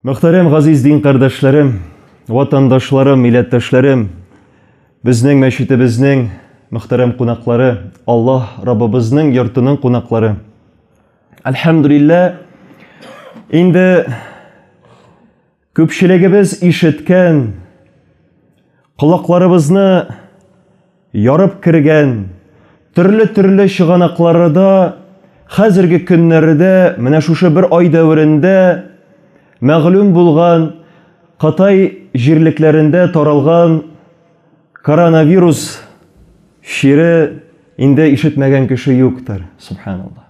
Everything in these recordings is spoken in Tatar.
Мөхтәрәм газиз дин кардәшләрем, ватандашларым, милләттәшләрем, безнең мәчетебезнең мөхтәрәм кунаклары, Аллаһ Раббыбызның йортының кунаклары. Әлхәмдүлилләh, инде күпчелегебез ишеткән, колакларыбызны ярып кергән, төрле чыганакларда хәзерге көннәрдә, менә шушы бер ай дәверендә мәгълүм булган Кытай җирлекләрендә таралган коронавирус шире инде ишетмәгән кеше юктыр. Субханаллах.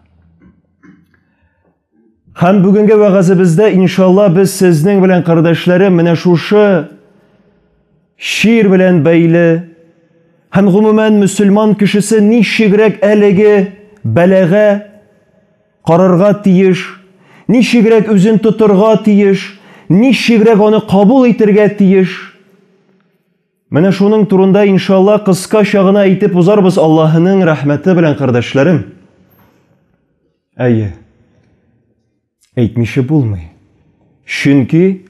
Һәм бүгенге вәгазебездә иншалла без сезнең белән кардәшләрем менә шушы шир белән бәйле һәм гомумән мөселман кешесе ничегрәк әлеге бәлагә карарга тиеш, ничегрәк үзен тотырга тиеш, ничегрәк аны кабул итәргә тиеш. Менә шуның турында иншалла кыскача гына әйтеп узарбыз Аллаһның рәхмәте белән кардәшләрем. Әйе. Әйтмичә булмый. Чөнки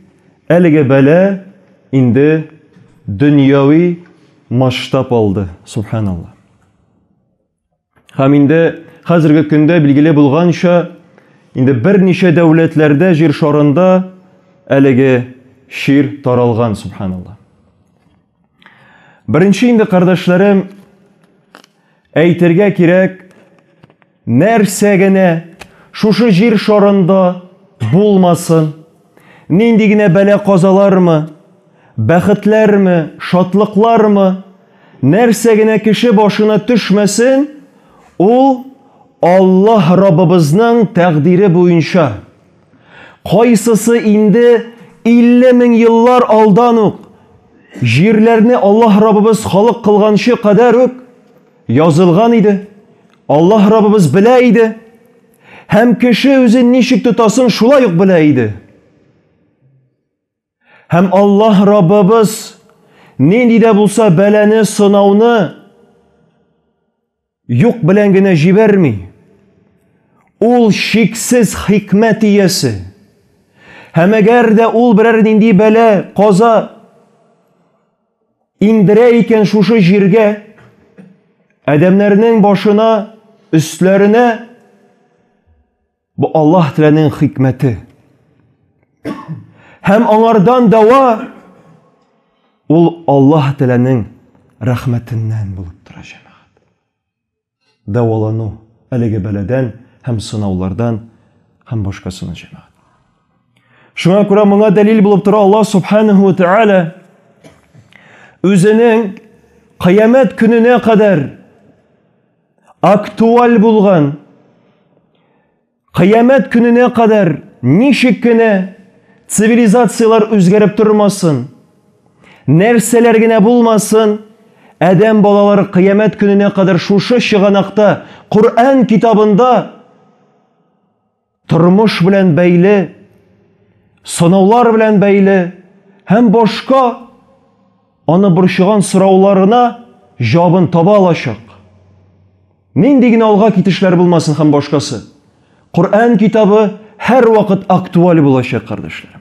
әлеге бәла инде дөньяви масштаб алды. Субханаллах. Һәм инде хәзерге көндә билгеле булганча инде берничә дәүләтләрдә җир шарында әлеге шир таралган. Субханаллах. Беренче инде кардәшләрем әйтергә кирәк, нәрсә генә шушы җир шарында булмасын, нинди генә бәла казалармы, бәхетләрме, шатлыклармы, нәрсә генә кеше башына төшмәсен, ул Аллаһ Раббыбызның тәкъдире буенча. Кайсысы инде 50 мең еллар алдан ук җирләрне Аллаһ Раббыбыз халык кылганчы кадәр ук язылган иде. Аллаһ Раббыбыз белә иде. Һәм кеше үзен ничек тотасын шулай ук белә иде. Һәм Аллаһ Раббыбыз нинди дә булса бәлане, сынауны юк белән генә җибәрми. Ул шиксез хикмәт иясе. Һәм әгәр дә ул берәр нинди бәла, каза индерә икән шушы җиргә, адәмнәрнең башына, өстләренә, бу Аллаһ Тәгаләнең хикмәте. Һәм аңардан дәва ул Аллаһ Тәгаләнең рәхмәтеннән булып тора җәмәгать. Дәвалану әлеге бәладән һәм сынаулардан һәм башкасына җәмәгать. Шуңа күрә моңа дәлил булып тора Аллаһ Субханаһу ва Тәгалә үзенең кыямәт көненә кадәр актуаль булган, кыямәт көненә кадәр ничек кенә цивилизациялар үзгәреп тормасын, нәрсәләр генә булмасын, адәм балалары кыямәт көненә кадәр шушы чыганакта Коръән китабында тормыш белән бәйле, сынаулар белән бәйле һәм башка аны борчыган сорауларына җавабын таба алачак. Нинди генә алга китешләр булмасын һәм башкасы. Коръән китабы һәр вакыт актуаль булачак, кардәшләрем.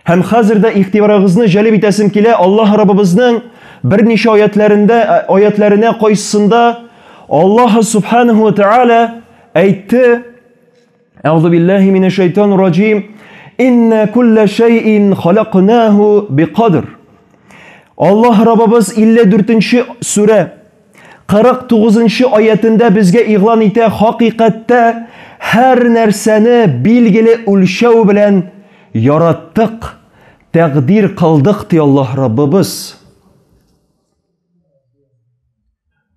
Һәм хәзердә игътибарыгызны җәлеп итәсем килә Аллаһ Раббыбызның берничә аятләренә кайсысында Аллаһ Субханаһу ва Тәгалә әйтте: Әъузу биллаһи минәш шәйтанир раҗим. Инна кулла шәйин халакнаху биқадр. Аллаһ Раббыбыз 54-нче сүрә 49-нчы аятында безгә игълан итә: хакыйкатьтә һәр нәрсәне билгеле үлчәү белән яраттык, тәкъдир кылдык ди Аллаһ Раббыбыз.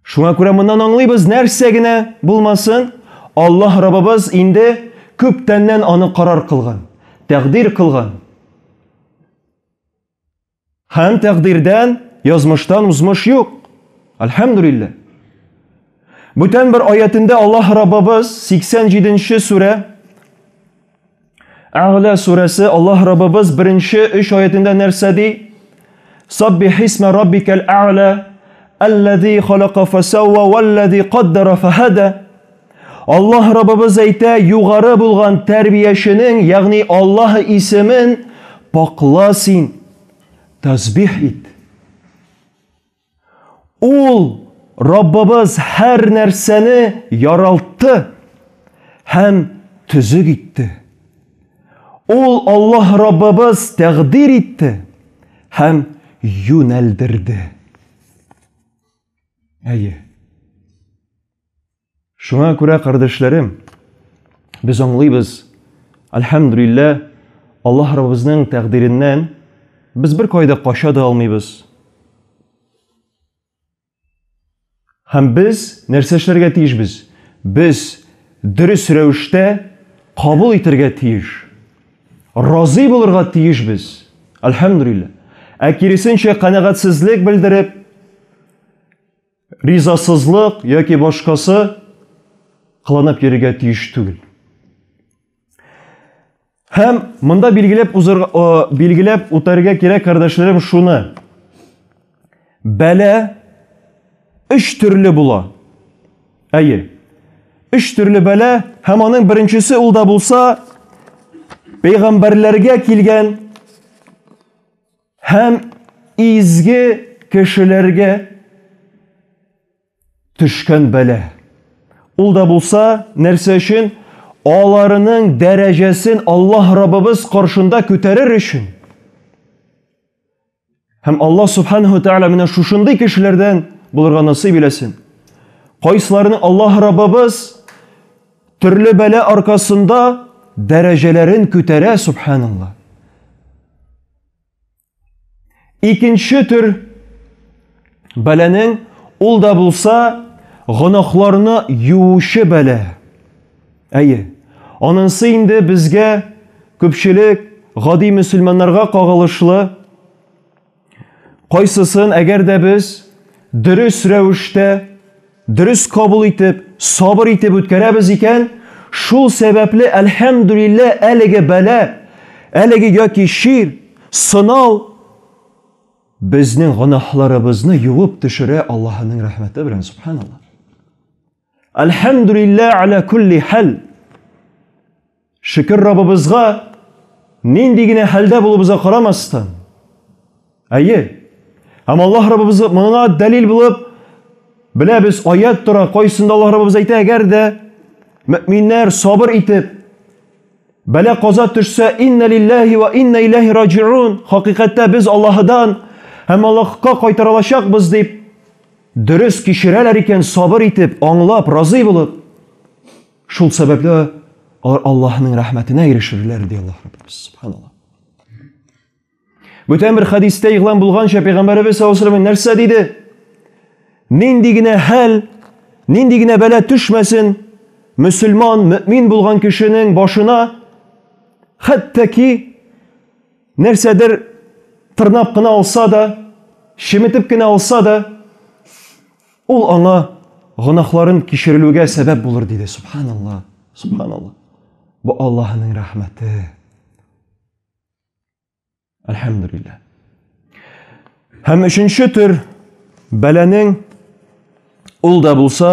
Шуңа күрә моннан аңлыйбыз, нәрсә генә булмасын, Аллаһ Раббыбыз инде күптәннән аны карар кылган, тәкъдир кылган. Һәм тәкъдирдән, язмыштан узмыш юк. Әлхәмдүлилләh. Бүтән бер аятында Аллаһ Раббыбыз 87-нче сүрә, А'ла сүрәсе, Аллаһ Раббыбыз 1-3 аятында нәрсә ди? Саббих исма раббикал а'ла, аллази халака фасавва, валлази каддара фахада. Allah Rabbimiz әйтә, югары булган тәрбияченең, ягъни Аллаһ исемен пакла син, тәсбих ит. Ул Раббыбыз һәр нәрсәне яралтты һәм төзек итте. Ул Аллаһ Раббыбыз тәкъдир итте һәм юнәлдерде. Әйе. Шуңа күрә, кардәшләрем, без аңлыйбыз, әлхәмдүлилләһ, Аллаһ Раббыбызның тәкъдиреннән без бер кайда каша да алмыйбыз. Һәм без нәрсә эшләргә тиешбез? Без дөрес рәвештә кабул итәргә тиеш. Разый булырга тиешбез. Әлхәмдүлилләһ. Ә киресенчә канәгатьсезлек белдереп, ризасызлык яки башкасы кылынып йөрергә тиеш түгел. Һәм монда билгеләп үтәргә кирәк, кардәшләрем, шуны. Бәла 3 төрле була. Әйе. 3 төрле бәла, һәм аның беренчесе ул да булса, пәйгамбәрләргә килгән һәм изге кешеләргә төшкән бәла. Ул да булса, нәрсә өчен? Аларының дәрәҗәсен Аллаһ Раббыбыз каршында күтәрер өчен. Һәм Аллаһ Субханаһу Тәгалә менә шушындый кешеләрдән булырга насыйп иләсен. Кайсыларны Аллаһ Раббыбыз төрле бәла аркасында дәрәҗәләрен күтәрә, субханаллах. Икенче төр бәләнең ул да булса, гынахларны юучы бәла. Әйе. Анысы инде безгә күпчелек гади мөселманнарга кагылышлы. Кайсысын әгәр дә без дөрес рәвештә, дөрес кабул итеп, сабыр итеп үткәрәбез икән, шул сәбәпле, әлхәмдүлилләһ, әлеге бәла, әлеге яки шир, сынау безнең гынахларыбызны юып төшерә Аллаһның рәхмәте белән, субханаллах. Әлхәмдүлилләһ аля кулли хәл. Шөкер Раббыбызга, нинди генә хәлдә булыбызга карамастан. Әйе. Һәм Аллаһ Раббыбыз моңа дәлил булып, беләбез, аят тора, кайсында Аллаһ Раббыбыз әйтә, әгәр дә мөэминнәр сабыр итеп, бәла каза төшсә, инна лиллаһи ва инна илайһи раҗиун, хакыйкатьтә без Аллаһыдан һәм Аллаһка кайтарылачакбыз дип, дөрес кичерәләр икән, сабыр итеп, аңлап, разый булып, шул сәбәпле Аллаһның рәхмәтенә ирешерләр, ди Аллаһ Раббыбыз, субханаллах. Бүтән бер хадистә игълан булганча, Пәйгамбәрбез саллаллаһу алейһи ва сәлләм нәрсә диде? Нинди генә хәл, нинди генә бәла төшмәсен, мөселман, мөэмин булган кешенең башына, хәтта ки нәрсәдер тырнап кына алса да, шеметеп кенә алса да, ул аңа гынахларын кичерелүгә сәбәп булыр, диде. Субханаллах, субханаллах. Бу Аллаһның рәхмәте. Әлхәмдүлилләһ. Һәм өченче төр бәләнең ул да булса,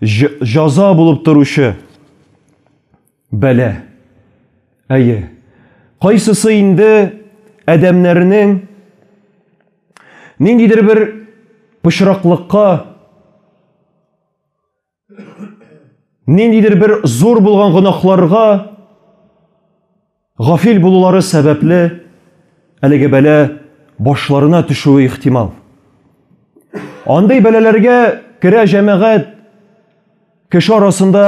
жаза булып торучы бәла. Әйе. Кайсысы инде адәмнәрнең ниндидер бер пычраклыкка, ниндидер бер зур булган гынахларга гафил булулары сәбәпле әлеге бәла башларына төшүе ихтимал. Андый бәләләргә керә җәмәгать кеше арасында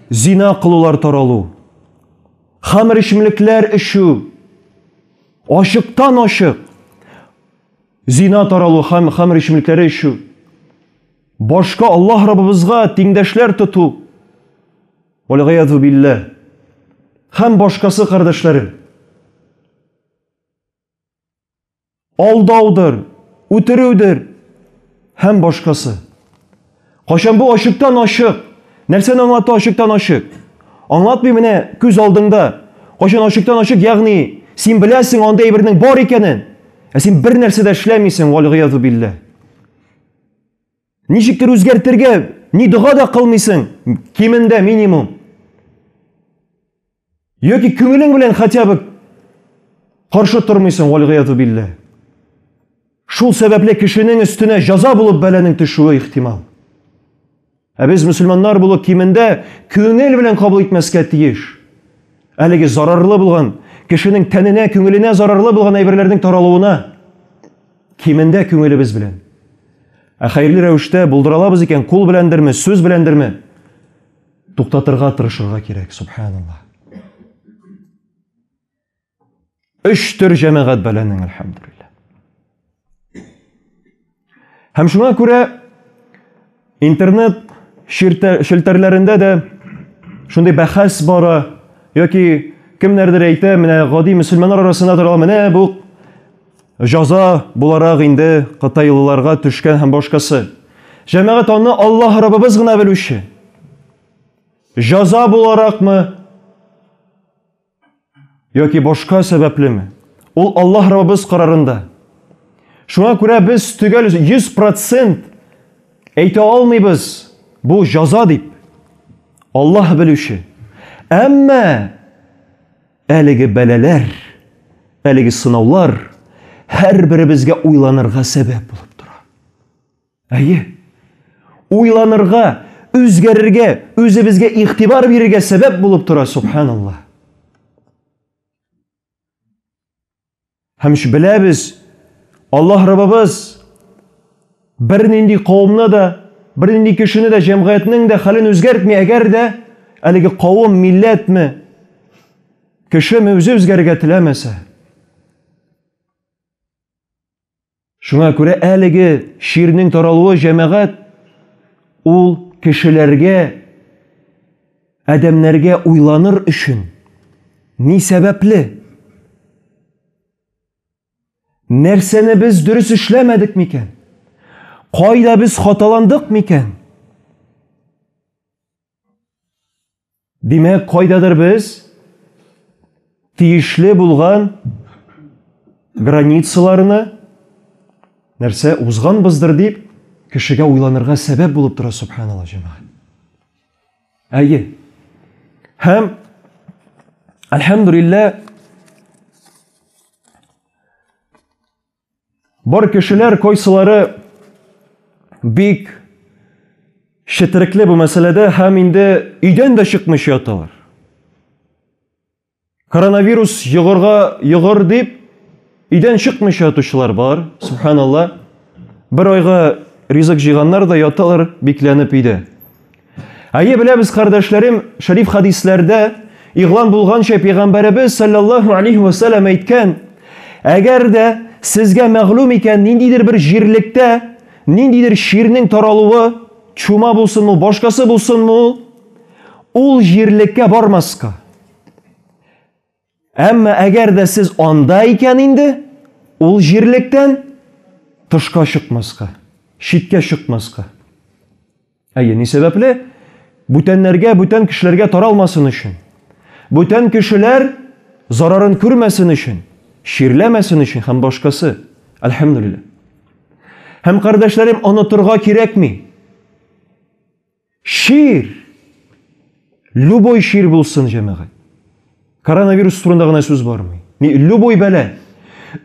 зина кылулар таралу, хамыр эчемлекләр эчү, ашыктан ашык зина таралу, хамыр эчемлекләре эчү, башка Аллаһ Раббыбызга тиңдәшләр тоту, вәл-гыязу билләһ, һәм башкасы, кардәшләрем, алдаудыр, үтерүдер, һәм башкасы. Кашан бу ашыктан ашык, нәрсәне аңлата ашыктан ашык? Аңлатмый менә күз алдыңда. Кашан ашыктан ашык, ягъни син беләсең андай бернең бар икәнен, ә син бер нәрсә дә эшләмисең, вәл-гыязу билләһ. Ничектер үзгәртергә ни дұға да қылмайсың, кемінде минимум. Yoki көңілің белән хотя бы қаршы тұрмайсың, валғияту билля. Шул сәбәпле кешенең өстенә жаза булып бәланең төшүе ихтимал. Без мөселманнар булып кимендә күңел белән кабул итмәскә тиеш. Әлеге зарарлы булган, кешенең тәненә, күңеленә зарарлы булган әйберләрнең таралуына кимендә күңелебез белән. Хәерле рәвештә булдыралабыз икән, кул беләндерме, сүз беләндерме, туктатырга тырышырга кирәк, субханаллах. 3 төр җәмәгать бәланең, әлхәмдүлилләх. Һәм шуңа күрә интернет шелтәрләрендә дә шундый бәхәс бара, яки кемнәрдер әйтә, менә гади мөселманнар арасында торган, менә бу жаза буларак инде кытайлыларга төшкән һәм башкасы. Җәмәгать аны Аллаһ Раббыбыз гына белүче. Жаза буларакмы, яки башка сәбәплеме? Ул Аллаһ Раббыбыз карарында. Шуңа күрә без төгәл 100% әйтә алмыйбыз, бу жаза дип. Аллаһ белүче. Әмма әлеге бәләләр, әлеге сынаулар һәрберебезгә уйланырга сәбәп булып тора. Әйе, уйланырга, үзгәрергә, үзебезгә игътибар бирергә сәбәп булып тора, субханаллах. Һәм беләбез, Аллаһ Раббыбыз бер нинди кавымны да, бер нинди кешене дә, җәмгыятьнең дә хәлен үзгәртми, әгәр дә әлеге кавым, милләтме, кешеме үзе үзгәрергә теләмәсә. Шуңа күрә әлеге ширнең таралуы, җәмәгать, ул кешеләргә, адәмнәргә уйланыр өчен ни сәбәпле? Нәрсәне без дөрес эшләмәдек микән? Кайда без хаталандык микән? Димәк, кайдадыр без тиешле булган границаларны нәрсә узганбыздыр дип кешегә уйланырга сәбәп булып тора, субханаллах, җәмәгать. Әйе. Һәм әлхәмдүлилләх, бар кешеләр кайсылары бик шетрекле бу мәсьәләдә һәм инде өйдән дә чыкмыйча яталар. Коронавирус йогыр дип өйдән чыкмыйча ятучылар бар, субханаллах. Бер айга ризык җыйганнар да яталар бикләнеп өйдә. Әйе, беләбез, кардәшләрем, шәриф хадисләрдә игълан булганча Пәйгамбәребез саллаллаһу алейхи ва саллям әйткән, әгәр дә сезгә мәгълүм икән ниндидер бер җирлектә, ниндидер ширнең таралуы, чума булсынмы, башкасы булсынмы, ул җирлеккә бармаска. Әмма әгәр дә сез анда икән инде, ул җирлектән тышка чыкмаска, читкә чыкмаска. Әйе, ни сәбәпле? Бүтәннәргә, бүтән кешеләргә таралмасын өчен. Бүтән кешеләр зарарын күрмәсен өчен, ширләмәсен өчен һәм башкасы. Әлхәмдүлилләх. Һәм кардәшләрем, онытырга кирәкми. Шир, любой шир булсын, җәмәгать. Коронавирус турында гына сүз бармый. Любой бәлә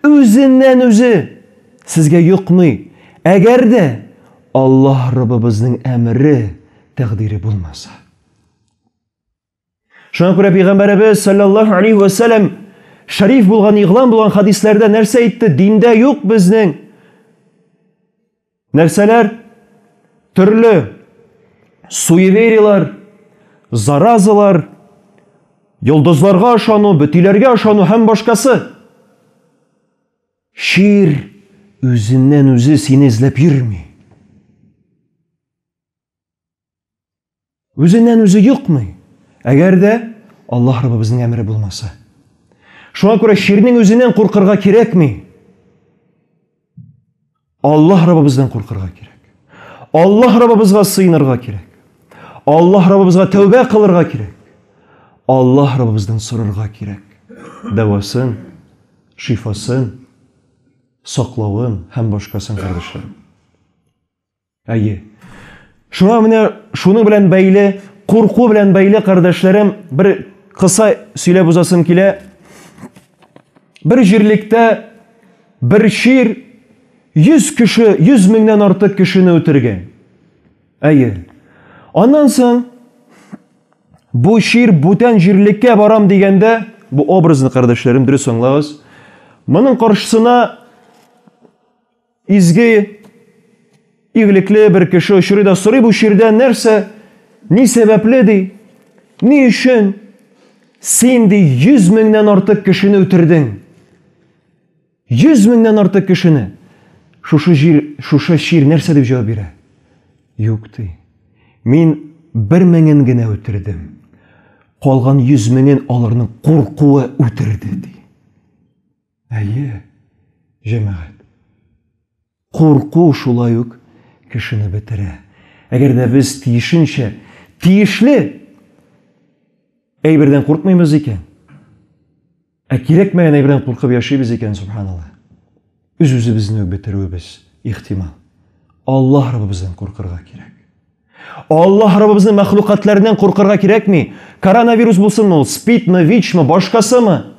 үзеннән үзе сезгә юкмый. Әгәр дә Аллаһ Раббыбызның әмере, тәкъдире булмаса. Шуңа күрә Пәйгамбәребез саллаллаһу алейхи ва саллям шәриф булган, игълан булган хадисләрдә нәрсә әйтте? Диндә юк безнең нәрсәләр? Төрле суевериялар, заразалар, йолдызларга ышану, бөтиләргә ышану һәм башкасы. Шир үзеннән үзе сине эзләп йөрми. Үзеннән үзе юкмый. Әгәр дә Аллаһ Раббыбызның әмере булмаса. Шуңа күрә ширнең үзеннән куркырга кирәкми. Аллаһ Раббыбыздан куркырга кирәк. Аллаһ Раббыбызга сыйынырга кирәк. Аллаһ Раббыбызга тәүбә кылырга кирәк. Аллаһ Раббыбыздан сорарга кирәк. Дәвасын, шифасын, саклавын һәм башкасын, кардәшләрем. Әйе. Шуңа менә шуның белән бәйле, курку белән бәйле, кардәшләрем, бер кыса сөйләп узасым килә. Бер җирлектә бер шир 100 меңнән артык кешене үтергән. Әйе. Аннан соң бу шир бүтән җирлеккә барам дигәндә, бу образны, кардәшләрем, дөрес аңлагыз. Моның каршысына изге, игелекле бер кеше очрый да сорый бу ширдән нәрсә, ни сәбәпле ди, ни өчен син ди 100 меңнән артык кешене үтердең. 100 меңнән артык кешене. Шушы шир нәрсә дип җавап бирә? Юк ди. Мин 1 меңен генә үтердем. Калган 100 меңен аларның куркуы үтерде ди. Әйе, җәмәгать. Курку шулай ук кешене бетерә. Әгәр дә без тиешенчә, тиешле әйбердән куркмыймыз икән, кирәкмәгән әйбердән куркып яшибез икән, субханалла. Үз-үзебезне бетерүебез ихтимал. Аллаһ Раббыбыздан куркырга кирәк. Аллаһ Раббыбызның мәхлукатларынан куркырга кирәкми. Коронавирус булсынмы, ул спидмы, ВИЧмы, башкасымы?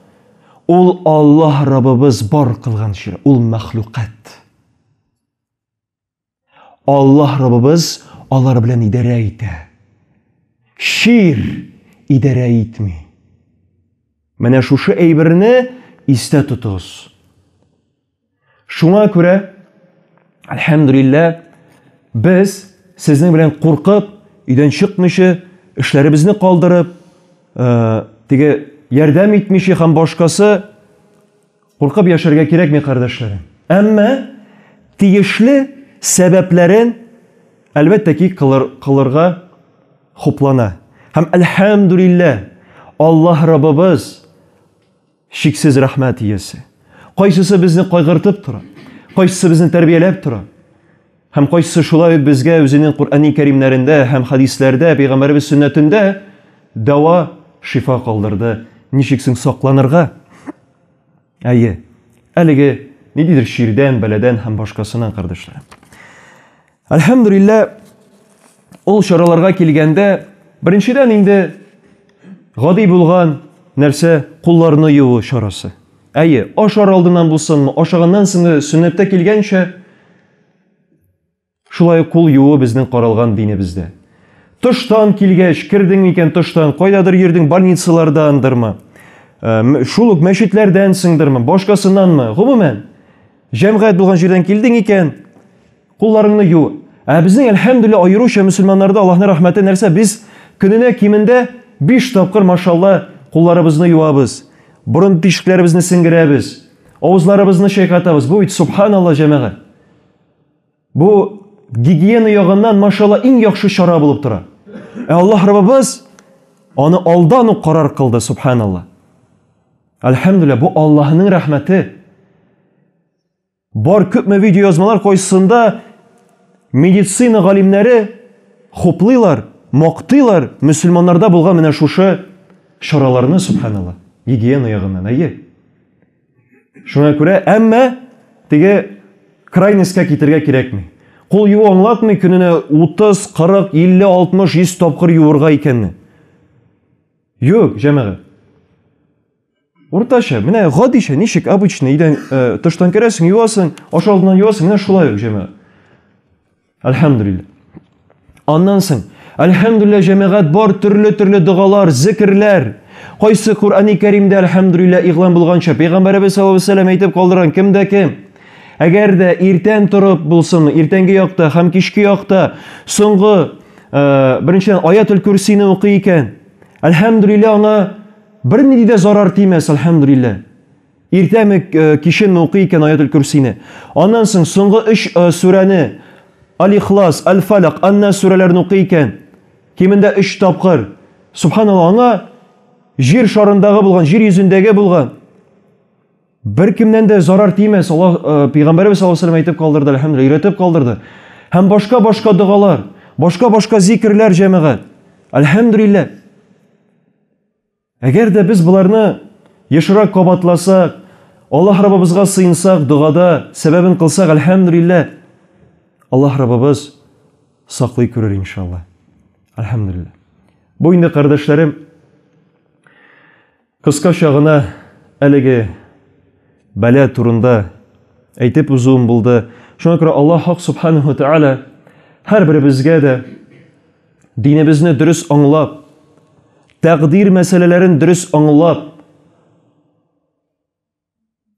Ул Аллаһ Раббыбыз бар кылган шир, ул мәхлукат. Аллаһ Раббыбыз алар белән идарә итә. Шир идарә итми. Менә шушы әйберне истә тотыгыз. Шуңа күрә, әлхәмдүлилләh, без сезнең белән куркып, өйдән чыкмыйча, эшләребезне калдырып, теге ярдәм итмичә һәм башкасы куркып яшәргә кирәкми, кардәшләрем. Әмма тиешле сәбәпләрен әлбәттә ки кылырга хуплана. Һәм әлхәмдүлилләh, Аллаһ Раббыбыз шиксез рәхмәт иясе. Кайсысы безне кайгыртып тора, кайсысы безне тәрбияләп тора. Һәм кайсысы шулай безгә үзенең Куръан-ы Кәримнәрендә һәм хадисләрдә, Пәйгамбәрбез сөннәтендә дәва, шифа калдырды. Ничексең сакланырга? Әйе, әлеге ниндидер ширдән, бәләдән һәм башкасынан, кардәшләрем. Әлхәмдүлилләh, ул чараларга килгәндә, беренчедән инде гади булган нәрсә кулларны юу чарасы. Әйе, ашар алдыннан булсынмы, ашаганнан соң сөннәттә килгәнчә шулай кул юу безнең каралган динебездә. Тыштан килгәч, кирдең икән тыштан, кайдадыр йөрдең, больницалардандырмы, шул ук мәчетләрдән сыңдырмы, башкасыннанмы, гомумән, җәмгыять булган җирдән килдең икән, кулларыңны ю. Безнең әлхәмдүлилләh аеруча мөселманнарда Аллаһның рәхмәте нәрсә, biz көненә кимендә 5 тапкыр, машалла, кулларыбызны юабыз, бурын тишекләребезне сеңгерәбез, авызларыбызны чайкатабыз. Бу бит субханалла, җәмәгать. Бу гигиена ягыннан, машалла, иң яхшы чара булып тора. Аллаһ Раббыбыз аны алдан ук карар кылды, субханалла. Әлхәмдүлилләh, бу Аллаһның рәхмәте. Бар күпме видео язмалар кайсында медицина галимнәре хуплыйлар, мактыйлар мөселманнарда булган менә шушы чараларны, субханалла, гигиена ягыннан. Әйе. Шуңа күрә, әмма теге крайностька китергә кирәкми. Кул юу аңлатмый көненә 30, 40, 50, 60, 100 тапкыр юырга икәнне. Юк, җәмәгать. Уртача, менә гадичә, ничек обычно идән тыштан керәсең, юасың, аш алдыннан юасың, менә шулай ук, җәмәгать. Әлхәмдүлилләh. Аннан соң, әлхәмдүлилләh, җәмәгать, бар төрле дугалар, зикрләр. Кайсы Куръан-ы Кәримдә, әлхәмдүлилләh, игълан булганча, Пәйгамбәрбез саллаллаһу алейһи ва сәллям әйтеп калдырган, кемдә кем? Әгәр дә иртән торып булсынмы, иртәнге якта һәм кичке якта соңгы беренчедән Аятул Курсийны укый икән, әлхәмдүлилләh, ана бернинди дә зарар тимәс, әлхәмдүлилләh. Иртәме, киченме укый икән Аятул Курсийны. Аннан соң соңгы 3 сүрәне, Ал-Ихлас, Ал-Фалак, Ан-Нас сүрәләрен укый икән, кимендә 3 тапкыр. Субханалла, аңа җир шарындагы булган, җир йөзендәге булган бер кемнән дә зарар тимәс. Аллаһ, Пәйгамбәрбез саллаллаһу алейһи ва сәллям әйтеп калдырды, әлхәмдүлилләh, өйрәтеп калдырды. Һәм башка дугалар, башка зикрләр, җәмәгать. Әлхәмдүлилләh. Әгәр дә без буларны ешрак кабатласак, Аллаһ Раббыбызга сыйынсак, дугада сәбәбен кылсак, әлхәмдүлилләh, Аллаһ Раббыбыз саклый күрер иншалла. Әлхәмдүлилләh. Бу инде, кардәшләрем, кыскача гына әлеге бәла турында әйтеп узуым булды. Шуңа күрә Аллаһ Хак Субханаһу Тәгалә һәрберебезгә дә динебезне дөрес аңлап, тәкъдир мәсьәләләрен дөрес аңлап,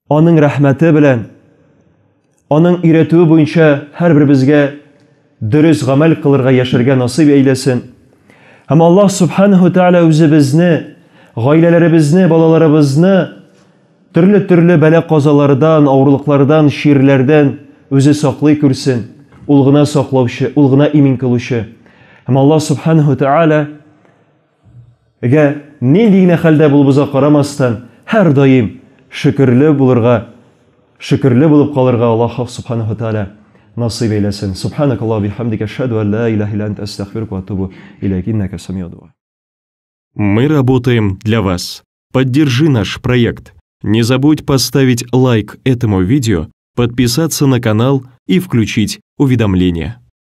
аның рәхмәте белән, аның өйрәтүе буенча һәрберебезгә дөрес гамәл кылырга, яшәргә насыйп әйләсен. Һәм Аллаһ Субханаһу Тәгалә үзебезне, гаиләләребезне, балаларыбызны төрле бәла-казалардан, авырлыклардан, ширләрдән үзе саклый күрсен. Ул гына саклаучы, ул гына имин кылучы. Һәм Аллаһ Субханаһу Тәгалә нинди генә хәлдә булыбызга карамастан, һәр даим шөкерле булырга, шөкерле булып калырга Аллаһ Субханаһу Тәгалә насыйп әйләсен. Субханакаллаһу бихамдика, ашһаду ан ла илаха илля анта, астагфирука ва атубу илейк, иннака самиъуд дуа. Мы работаем для вас. Поддержи наш проект. Не забудь поставить лайк этому видео, подписаться на канал и включить уведомления.